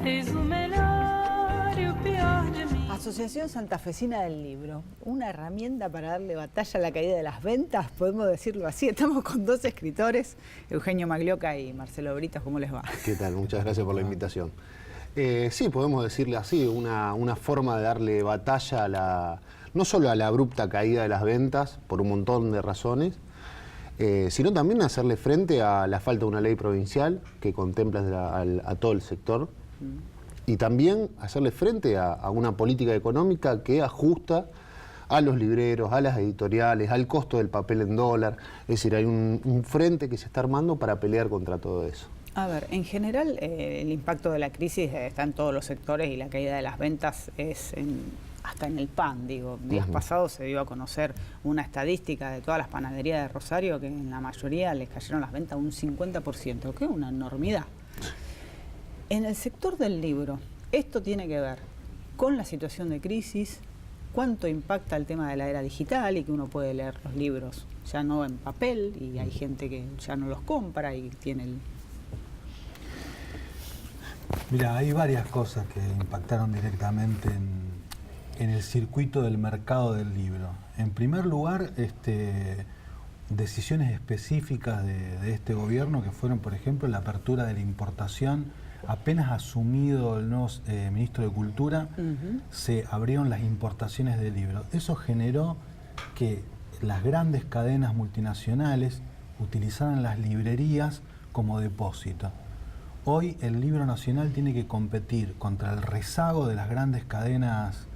Tens o melhor e o pior de mim. Asociación Santafesina del Libro, una herramienta para darle batalla a la caída de las ventas, podemos decirlo así. Estamos con dos escritores, Eugenio Maglioca y Marcelo Britos. ¿Cómo les va? ¿Qué tal? Muchas gracias por la invitación. Sí, podemos decirle así, una forma de darle batalla no solo a la abrupta caída de las ventas, por un montón de razones, sino también hacerle frente a la falta de una ley provincial que contempla a todo el sector, y también hacerle frente a una política económica que ajusta a los libreros, a las editoriales, al costo del papel en dólar. Es decir, hay un frente que se está armando para pelear contra todo eso. A ver, en general el impacto de la crisis está en todos los sectores y la caída de las ventas es hasta en el pan, digo. Días pasados se dio a conocer una estadística de todas las panaderías de Rosario que en la mayoría les cayeron las ventas un 50%, que es una enormidad. En el sector del libro, esto tiene que ver con la situación de crisis, cuánto impacta el tema de la era digital y que uno puede leer los libros ya no en papel y hay gente que ya no los compra y tiene el... Mira, hay varias cosas que impactaron directamente en el circuito del mercado del libro. En primer lugar, decisiones específicas de este gobierno que fueron, por ejemplo, la apertura de la importación. Apenas asumido el nuevo ministro de Cultura, se abrieron las importaciones de libros. Eso generó que las grandes cadenas multinacionales utilizaran las librerías como depósito. Hoy el libro nacional tiene que competir contra el rezago de las grandes cadenas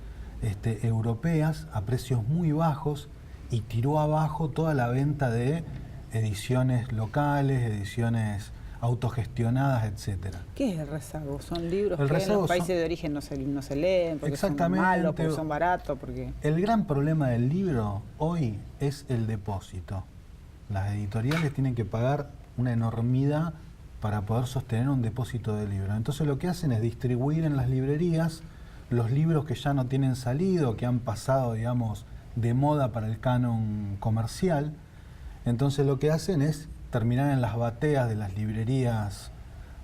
europeas a precios muy bajos y tiró abajo toda la venta de ediciones locales, ediciones autogestionadas, etcétera. ¿Qué es el rezago? ¿Son libros que en los países de origen no se leen, porque son malos, porque son baratos? El gran problema del libro hoy es el depósito. Las editoriales tienen que pagar una enormidad para poder sostener un depósito de libros. Entonces lo que hacen es distribuir en las librerías los libros que ya no tienen salido, que han pasado, digamos, de moda para el canon comercial. Entonces lo que hacen es terminar en las bateas de las librerías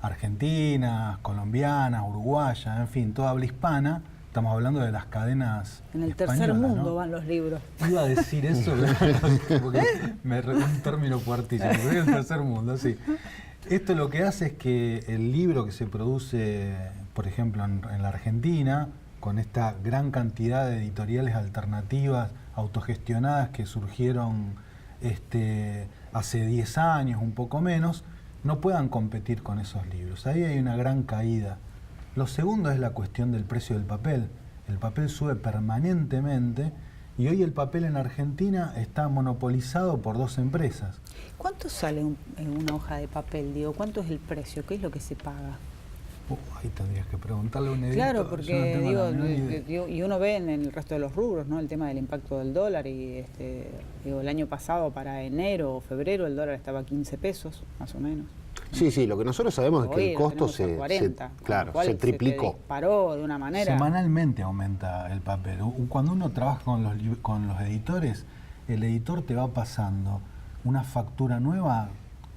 argentinas, colombianas, uruguayas, en fin, toda habla hispana. Estamos hablando de las cadenas en el españolas, tercer mundo, ¿no? Van los libros. Iba a decir eso, porque un término fuertísimo, pero el tercer mundo, sí. Esto lo que hace es que el libro que se produce, por ejemplo, en la Argentina, con esta gran cantidad de editoriales alternativas, autogestionadas que surgieron hace 10 años, un poco menos, no puedan competir con esos libros. Ahí hay una gran caída. Lo segundo es la cuestión del precio del papel. El papel sube permanentemente y hoy el papel en Argentina está monopolizado por dos empresas. ¿Cuánto sale una hoja de papel? Digo, ¿cuánto es el precio? ¿Qué es lo que se paga? Ahí tendrías que preguntarle a un editor. Claro, porque y uno ve en el resto de los rubros, ¿no? El tema del impacto del dólar y el año pasado para enero o febrero el dólar estaba a 15 pesos, más o menos. Sí, lo que nosotros sabemos es que el costo se triplicó. Se disparó de una manera. Semanalmente aumenta el papel. Cuando uno trabaja con los editores, el editor te va pasando una factura nueva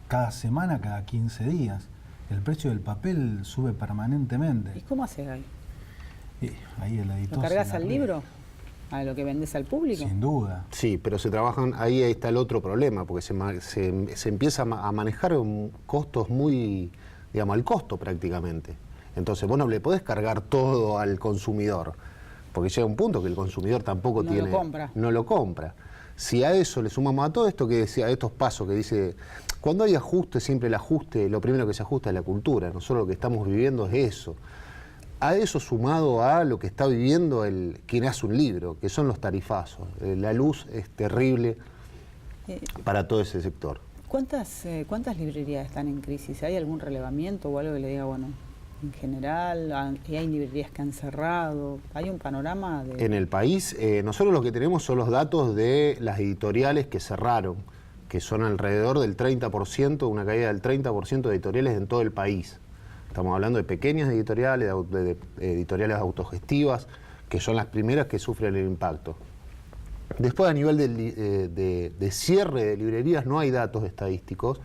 cada semana, cada 15 días. El precio del papel sube permanentemente. ¿Y cómo haces ahí? Ahí el editor. ¿Lo cargas al libro? ¿A lo que vendes al público? Sin duda. Sí, pero se trabajan, ahí está el otro problema, porque se empieza a manejar costos muy, digamos, al costo prácticamente. Entonces vos no le podés cargar todo al consumidor, porque llega un punto que el consumidor tampoco no lo compra. Si a eso le sumamos a todo esto que decía, a estos pasos que dice, cuando hay ajuste, siempre el ajuste, lo primero que se ajusta es la cultura. Nosotros lo que estamos viviendo es eso. A eso sumado a lo que está viviendo quien hace un libro, que son los tarifazos. La luz es terrible para todo ese sector. ¿Cuántas librerías están en crisis? ¿Hay algún relevamiento o algo que le diga, bueno, en general, hay librerías que han cerrado? ¿Hay un panorama de...? En el país, nosotros lo que tenemos son los datos de las editoriales que cerraron, que son alrededor del 30%, una caída del 30% de editoriales en todo el país. Estamos hablando de pequeñas editoriales, de editoriales autogestivas, que son las primeras que sufren el impacto. Después, a nivel de cierre de librerías, no hay datos estadísticos,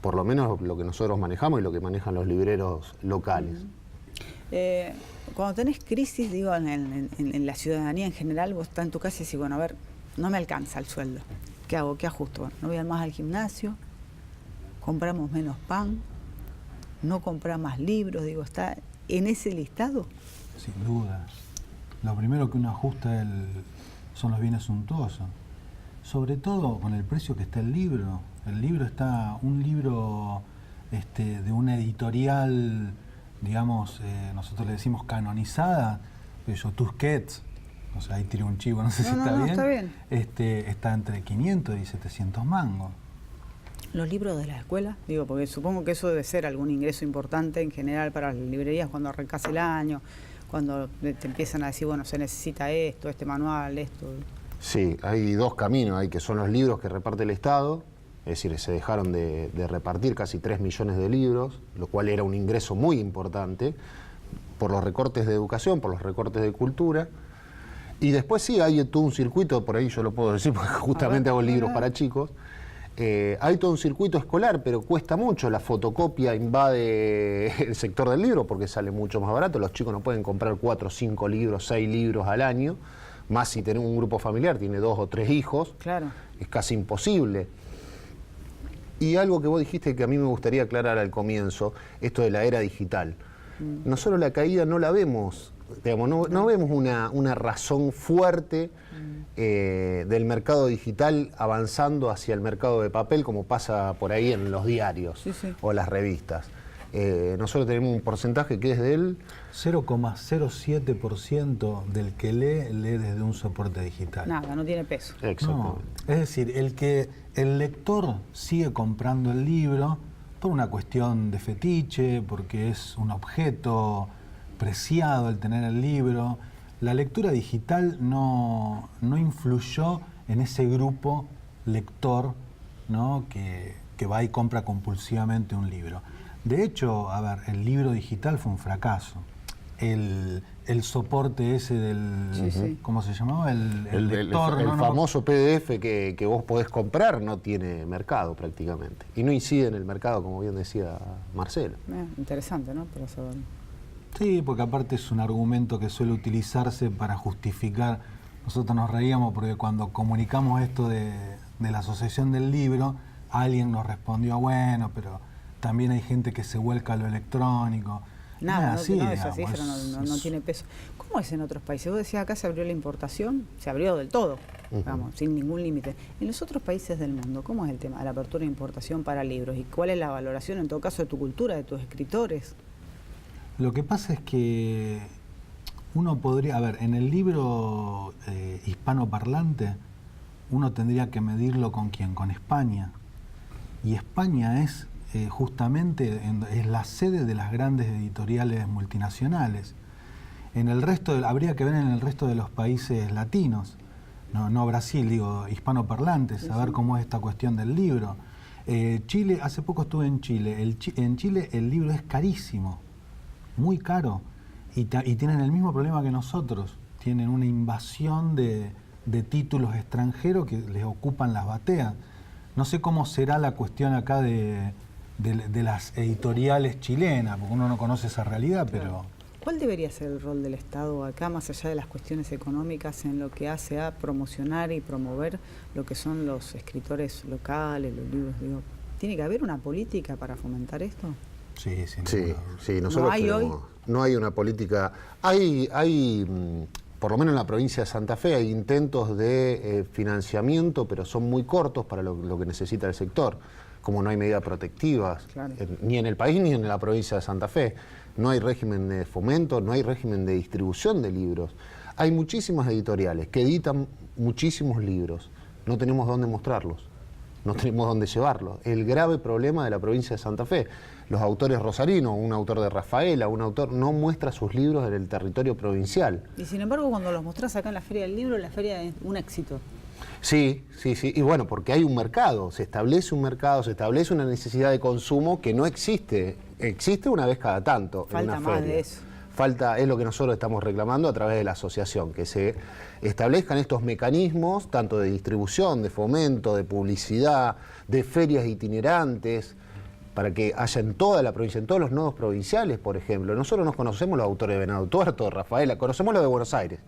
por lo menos lo que nosotros manejamos y lo que manejan los libreros locales. Cuando tenés crisis, digo, en la ciudadanía en general, vos estás en tu casa y decís, bueno, a ver, no me alcanza el sueldo. ¿Qué hago? ¿Qué ajusto? Bueno, no voy más al gimnasio, compramos menos pan, no comprar más libros, digo, ¿está en ese listado? Sin duda. Lo primero que uno ajusta son los bienes suntuosos. Sobre todo con el precio que está el libro. El libro está, un libro de una editorial, digamos, nosotros le decimos canonizada, yo Tusquets, o sea, ahí tiré un chivo, no sé si está bien. Está bien. Está entre 500 y 700 mangos. Los libros de la escuela, digo, porque supongo que eso debe ser algún ingreso importante en general para las librerías cuando arrancas el año, cuando te empiezan a decir, bueno, se necesita esto, este manual, esto. Sí, hay dos caminos, hay que son los libros que reparte el Estado, es decir, se dejaron de repartir casi 3 millones de libros, lo cual era un ingreso muy importante, por los recortes de educación, por los recortes de cultura. Y después sí, hay todo un circuito, por ahí yo lo puedo decir, porque justamente hago libros para chicos. Hay todo un circuito escolar, pero cuesta mucho. La fotocopia invade el sector del libro porque sale mucho más barato. Los chicos no pueden comprar 4, 5 libros, 6 libros al año. Más si tenés un grupo familiar, tiene 2 o 3 hijos. Claro. Es casi imposible. Y algo que vos dijiste que a mí me gustaría aclarar al comienzo, esto de la era digital. Nosotros la caída no la vemos, digamos, no vemos una razón fuerte del mercado digital avanzando hacia el mercado de papel como pasa por ahí en los diarios o las revistas. Nosotros tenemos un porcentaje que es del 0,07% del que lee desde un soporte digital. Nada, no tiene peso. No, es decir, el lector sigue comprando el libro por una cuestión de fetiche, porque es un objeto preciado el tener el libro. La lectura digital no influyó en ese grupo lector, ¿no? que va y compra compulsivamente un libro. De hecho, a ver, el libro digital fue un fracaso. El soporte ese del... ¿Cómo se llamaba? El lector. El famoso PDF que vos podés comprar no tiene mercado prácticamente. Y no incide en el mercado, como bien decía Marcelo. Interesante, ¿no? Para saber. Sí, porque aparte es un argumento que suele utilizarse para justificar. Nosotros nos reíamos porque cuando comunicamos esto de la asociación del libro, alguien nos respondió, bueno, pero también hay gente que se vuelca a lo electrónico. Nada, así, esa digamos, cifra no tiene peso. ¿Cómo es en otros países? Vos decías, acá se abrió la importación, se abrió del todo, vamos, sin ningún límite. En los otros países del mundo, ¿cómo es el tema de la apertura de importación para libros? ¿Y cuál es la valoración, en todo caso, de tu cultura, de tus escritores? Lo que pasa es que uno podría, a ver, en el libro hispanoparlante, uno tendría que medirlo con quién, con España. Y España es justamente es la sede de las grandes editoriales multinacionales. En el resto habría que ver en el resto de los países latinos, no Brasil, digo, hispanoparlantes, a ver cómo es esta cuestión del libro. Chile, hace poco estuve en Chile. En Chile el libro es carísimo, muy caro, y tienen el mismo problema que nosotros. Tienen una invasión de títulos extranjeros que les ocupan las bateas. No sé cómo será la cuestión acá de las editoriales chilenas, porque uno no conoce esa realidad, pero... ¿Cuál debería ser el rol del Estado acá, más allá de las cuestiones económicas, en lo que hace a promocionar y promover lo que son los escritores locales, los libros? Digo, ¿tiene que haber una política para fomentar esto? Sí, nosotros no hay una política. Hay por lo menos en la provincia de Santa Fe hay intentos de financiamiento, pero son muy cortos para lo que necesita el sector. Como no hay medidas protectivas, ni en el país ni en la provincia de Santa Fe. No hay régimen de fomento, no hay régimen de distribución de libros. Hay muchísimas editoriales que editan muchísimos libros. No tenemos dónde mostrarlos, no tenemos dónde llevarlos. El grave problema de la provincia de Santa Fe. Los autores rosarinos, un autor de Rafaela, un autor no muestra sus libros en el territorio provincial. Y sin embargo, cuando los mostrás acá en la Feria del Libro, la feria es un éxito. Sí. Y bueno, porque hay un mercado, se establece un mercado, se establece una necesidad de consumo que no existe. Existe una vez cada tanto. Falta en una más feria. de eso. Falta, es lo que nosotros estamos reclamando a través de la asociación, que se establezcan estos mecanismos, tanto de distribución, de fomento, de publicidad, de ferias itinerantes, para que haya en toda la provincia, en todos los nodos provinciales, por ejemplo. Nosotros nos conocemos los autores de Venado Tuerto, Rafaela, conocemos los de Buenos Aires,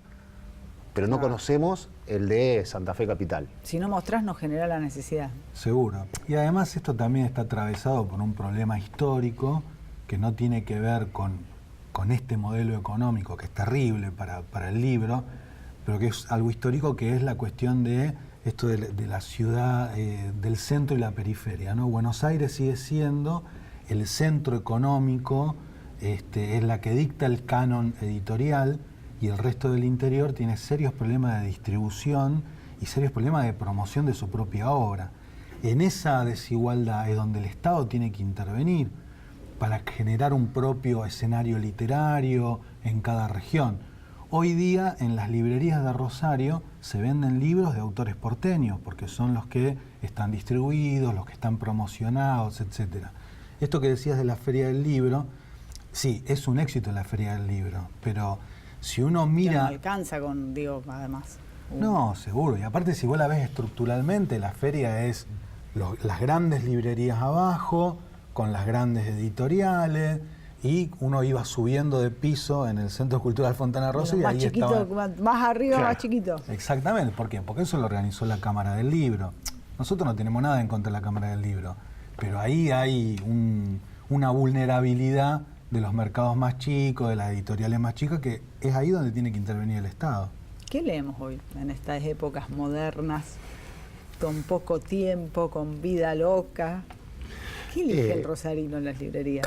pero no conocemos el de Santa Fe Capital. Si no mostrás, no genera la necesidad. Seguro. Y además esto también está atravesado por un problema histórico que no tiene que ver con este modelo económico, que es terrible para el libro, pero que es algo histórico, que es la cuestión de esto de la ciudad, del centro y la periferia, ¿no? Buenos Aires sigue siendo el centro económico, es la que dicta el canon editorial, y el resto del interior tiene serios problemas de distribución y serios problemas de promoción de su propia obra. En esa desigualdad es donde el Estado tiene que intervenir para generar un propio escenario literario en cada región. Hoy día en las librerías de Rosario se venden libros de autores porteños, porque son los que están distribuidos, los que están promocionados, etc. Esto que decías de la Feria del Libro, sí, es un éxito la Feria del Libro, pero si uno mira... Que no alcanza con, digo, además. No, seguro. Y aparte, si vos la ves estructuralmente, la feria es las grandes librerías abajo, con las grandes editoriales, y uno iba subiendo de piso en el Centro Cultural Fontana Rosa, y más ahí chiquito, estaba... más arriba, Claro. más chiquito. Exactamente. ¿Por qué? Porque eso lo organizó la Cámara del Libro. Nosotros no tenemos nada en contra de la Cámara del Libro, pero ahí hay una vulnerabilidad de los mercados más chicos, de las editoriales más chicas, que es ahí donde tiene que intervenir el Estado. ¿Qué leemos hoy en estas épocas modernas, con poco tiempo, con vida loca? ¿Qué elige el rosarino en las librerías?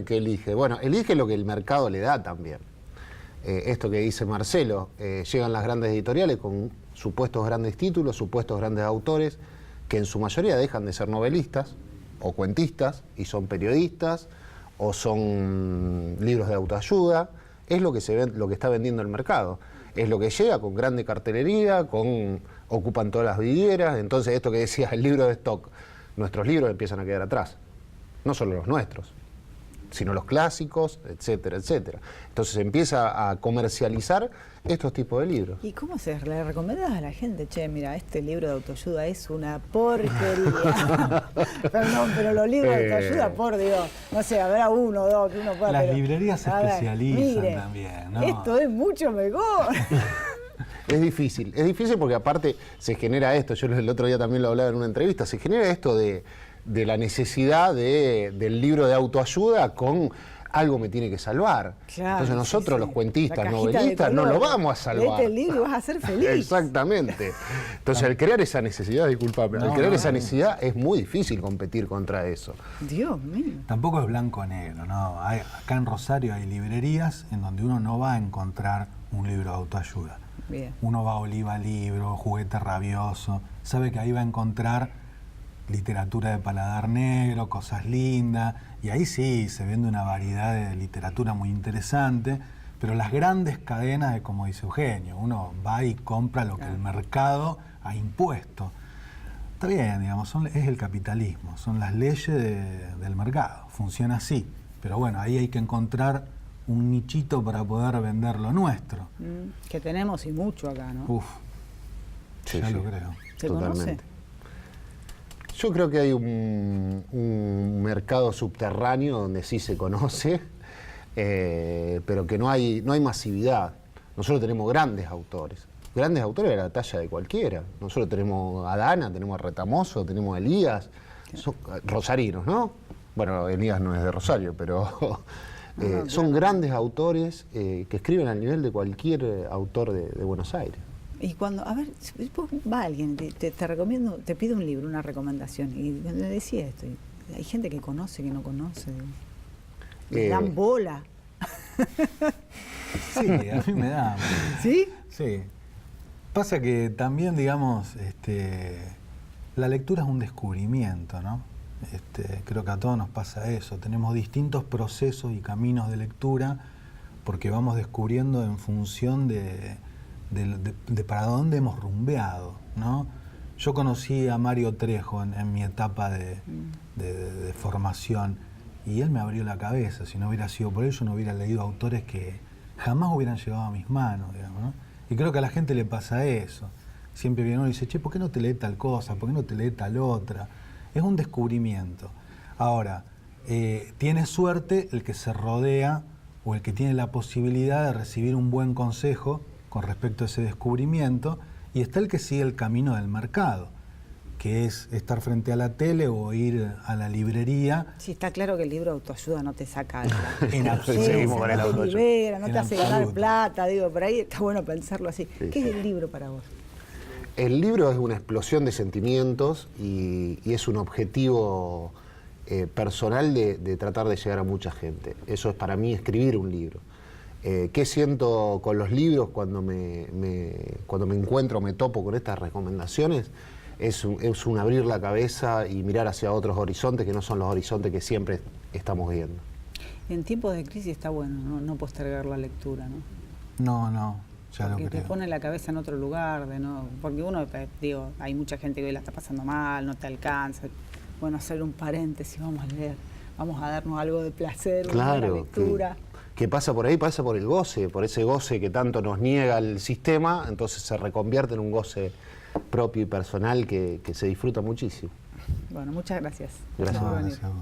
¿Qué elige? Bueno, elige lo que el mercado le da también. Esto que dice Marcelo, llegan las grandes editoriales con supuestos grandes títulos, supuestos grandes autores, que en su mayoría dejan de ser novelistas o cuentistas y son periodistas o son libros de autoayuda. Es lo que se ve, lo que está vendiendo el mercado. Es lo que llega con grande cartelería, ocupan todas las vidrieras. Entonces, esto que decía, el libro de stock, nuestros libros empiezan a quedar atrás. No solo los nuestros, sino los clásicos, etcétera, etcétera. Entonces empieza a comercializar estos tipos de libros. ¿Y cómo se le recomendás a la gente? Che, mira, este libro de autoayuda es una porquería. Perdón, pero los libros de autoayuda, por Dios, no sé, habrá uno o dos que uno pueda... Las pero, librerías se a ver, especializan mire, también, ¿no? Esto es mucho mejor. Es difícil porque aparte se genera esto, yo el otro día también lo hablaba en una entrevista, se genera esto de la necesidad del libro de autoayuda con algo me tiene que salvar. Claro, entonces nosotros, sí, sí. los cuentistas, La cajita novelistas, de no color. lo vamos a salvar. Leete el libro y vas a ser feliz. Exactamente. Entonces al crear esa necesidad, disculpame, al crear esa necesidad es muy difícil competir contra eso. Dios mío. Tampoco es blanco o negro, ¿no? Acá en Rosario hay librerías en donde uno no va a encontrar un libro de autoayuda. Bien. Uno va a Oliva Libro, Juguete Rabioso, sabe que ahí va a encontrar literatura de paladar negro, cosas lindas, y ahí sí se vende una variedad de literatura muy interesante, pero las grandes cadenas, como dice Eugenio, uno va y compra lo que el mercado ha impuesto. Está bien, digamos, es el capitalismo, son las leyes del mercado, funciona así, pero bueno, ahí hay que encontrar un nichito para poder vender lo nuestro. Que tenemos y mucho acá, ¿no? Uf, Sí, ya sí. lo creo. ¿Se Totalmente. conoce? Yo creo que hay un mercado subterráneo donde sí se conoce, pero que no hay masividad. Nosotros tenemos grandes autores de la talla de cualquiera. Nosotros tenemos a Dana, tenemos a Retamoso, tenemos a Elías, son rosarinos, ¿no? Bueno, Elías no es de Rosario, pero son grandes autores que escriben al nivel de cualquier autor de Buenos Aires. Y cuando, a ver, va alguien, te recomiendo, te pide un libro, una recomendación, y le decía esto, y hay gente que conoce, que no conoce, le dan bola. Sí, a mí me da. ¿Sí? Sí. Pasa que también, digamos, la lectura es un descubrimiento, ¿no? Creo que a todos nos pasa eso. Tenemos distintos procesos y caminos de lectura porque vamos descubriendo en función de para dónde hemos rumbeado, ¿no? Yo conocí a Mario Trejo en mi etapa de formación y él me abrió la cabeza. Si no hubiera sido por él, yo no hubiera leído autores que jamás hubieran llegado a mis manos, digamos, ¿no? Y creo que a la gente le pasa eso. Siempre viene uno y dice, che, ¿por qué no te lee tal cosa? ¿Por qué no te lee tal otra? Es un descubrimiento. Ahora, tiene suerte el que se rodea o el que tiene la posibilidad de recibir un buen consejo con respecto a ese descubrimiento, y está el que sigue el camino del mercado, que es estar frente a la tele o ir a la librería. Sí, está claro que el libro de autoayuda no te saca de la En absoluto. Seguimos con el no te autoayuda. libera, no En te hace ganar absoluto. plata, digo, por ahí está bueno pensarlo así. Sí, ¿Qué sí. es el libro para vos? El libro es una explosión de sentimientos y es un objetivo personal de tratar de llegar a mucha gente. Eso es para mí escribir un libro. ¿Qué siento con los libros cuando me encuentro, me topo con estas recomendaciones? Es un abrir la cabeza y mirar hacia otros horizontes que no son los horizontes que siempre estamos viendo. En tiempos de crisis está bueno no postergar la lectura, ¿no? No, ya lo Porque te creo. pone la cabeza en otro lugar, porque uno, digo, hay mucha gente que hoy la está pasando mal, no te alcanza. Bueno, hacer un paréntesis, vamos a leer, vamos a darnos algo de placer, una buena Claro, lectura. que pasa por ahí, pasa por el goce, por ese goce que tanto nos niega el sistema, entonces se reconvierte en un goce propio y personal que se disfruta muchísimo. Bueno, muchas gracias. Gracias. por No, venir. gracias a vos.